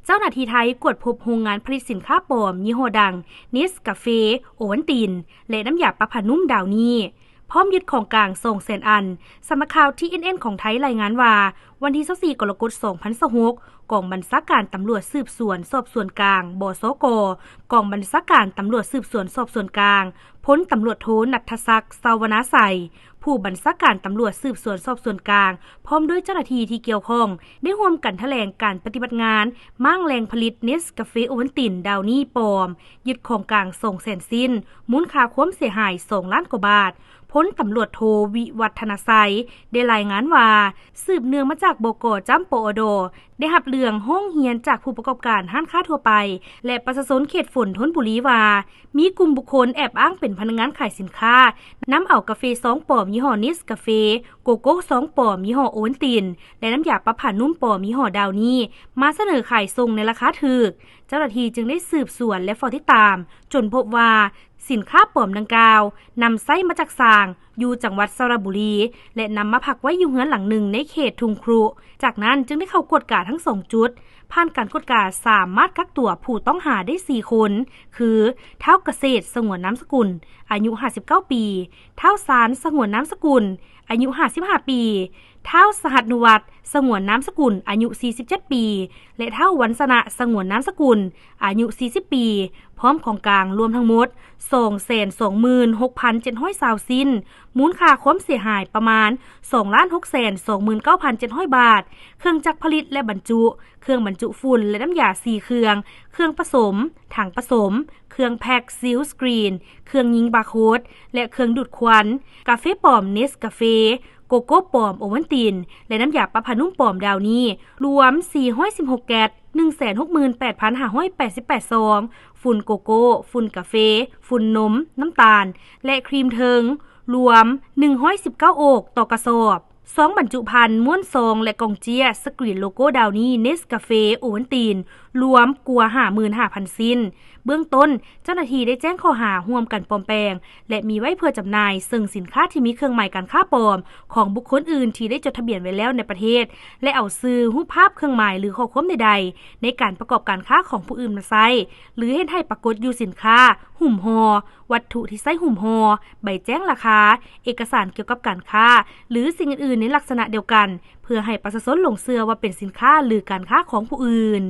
เจ้าหน้าที่ไทยกวดพบโรงงานผลิตสินค้าปลอมยี่ห้อดังเนสกาเฟโอวัลตินและน้ำยาปรับผ้านุ่มดาวนี้พร้อมยึดของกลาง200,000 อันสำนักข่าว TNN ของไทยรายงานว่าวันที่24 กรกฎาคม 2026กองบัญชาการตำรวจสืบสวนสอบสวนกลางบสก.กองบัญชาการตำรวจสืบสวนสอบสวนกลางพลตำรวจโทณัฐศักดิ์ สาวนาไสยผู้บัญชาการตำรวจสืบสวนสอบสวนกลางพร้อมด้วยเจ้าหน้าที่ที่เกี่ยวข้องได้ร่วมกันแถลงการปฏิบัติงานมั่งแรงผลิตเนสกาเฟโอวัลตินดาวนี่ปลอมยึดของกลาง200,000 สิ้นมูลค่าความเสียหาย2 ล้านกว่าบาทพ้นตำรวจโทวิวัฒนไสยได้รายงานว่าสืบเนื่องมาจากบก.จำปอดได้รับเรื่องห้องเฮียนจากผู้ประกอบการห้างค้าทั่วไปและประชาชนเขตฝนธนบุรีว่ามีกลุ่มบุคคลแอบอ้างเป็นพนักงานขายสินค้านำเอากาแฟ2 ปลอมยี่ห้อนิสกาแฟโกโก้2 ปลอมยี่ห้อโอวัลตินและน้ำยาปรับผ้านุ่มปลอมยี่ห้อดาวนี่มาเสนอขายส่งในราคาถูกเจ้าหน้าที่จึงได้สืบสวนและเฝ้าติดตามจนพบว่าสินค้าปลอมดังกล่าวนำไส้มาจากสางอยู่จังหวัดสระบุรีและนำมาพักไว้อยู่เฮือนหลังหนึ่งในเขตทุ่งครุจากนั้นจึงได้เข้ากวดกาทั้ง2 จุดผ่านการกวดกาสามารถกักตัวผู้ต้องหาได้4 คนคือเท้าเกษตรสงวนนามสกุลอายุ59 ปีเท้าสารสงวนนามสกุลอายุ55 ปีเท้าสหัสนุวัตรสงวนนามสกุลอายุ47 ปีและเท้าวันสนะสงวนนามสกุลอายุ40 ปีพร้อมของกลางรวมทั้งหมด226,720 สิ้นมูลค่าความเสียหายประมาณ 2,629,700 บาทเครื่องจักรผลิตและบรรจุเครื่องบรรจุฝุ่นและน้ำยา4 เครื่องผสมถังผสมเครื่องแพ็คซีลสกรีนเครื่องยิงบาร์โค้ดและเครื่องดูดควันกาแฟปลอมเนสกาแฟโกโก้ปลอมโอวัลตินและน้ำยาปรับผ้านุ่มปลอมดาวนี่รวม416 แก๊ส 168,588 ซองฝุ่นโกโก้ฝุ่นกาแฟฝุ่นนมน้ำตาลและครีมเทิงรวม119 โอกต่อกระสอบ2 บรรจุภัณฑ์ม้วนซองและกล่องเจียสกรีนโลโก้ดาวนี่เนสกาแฟโอวัลตินรวมกว่า 55,000 สิ้นเบื้องต้นเจ้าหน้าที่ได้แจ้งข้อหาร่วมกันปลอมแปลงและมีไว้เพื่อจำหน่ายซึ่งสินค้าที่มีเครื่องหมายการค้าปลอมของบุคคลอื่นที่ได้จดทะเบียนไว้แล้วในประเทศและเอาชื่อรูปภาพเครื่องหมายหรือข้อความใดๆในการประกอบการค้าของผู้อื่นมาใช้หรือเฮ็ดให้ปรากฏอยู่สินค้าหุ้มห่อวัตถุที่ใช้หุ้มห่อใบแจ้งราคาเอกสารเกี่ยวกับการค้าหรือสิ่งอื่นๆในลักษณะเดียวกันเพื่อให้ประชาชนหลงเชื่อว่าเป็นสินค้าหรือการค้าของผู้อื่น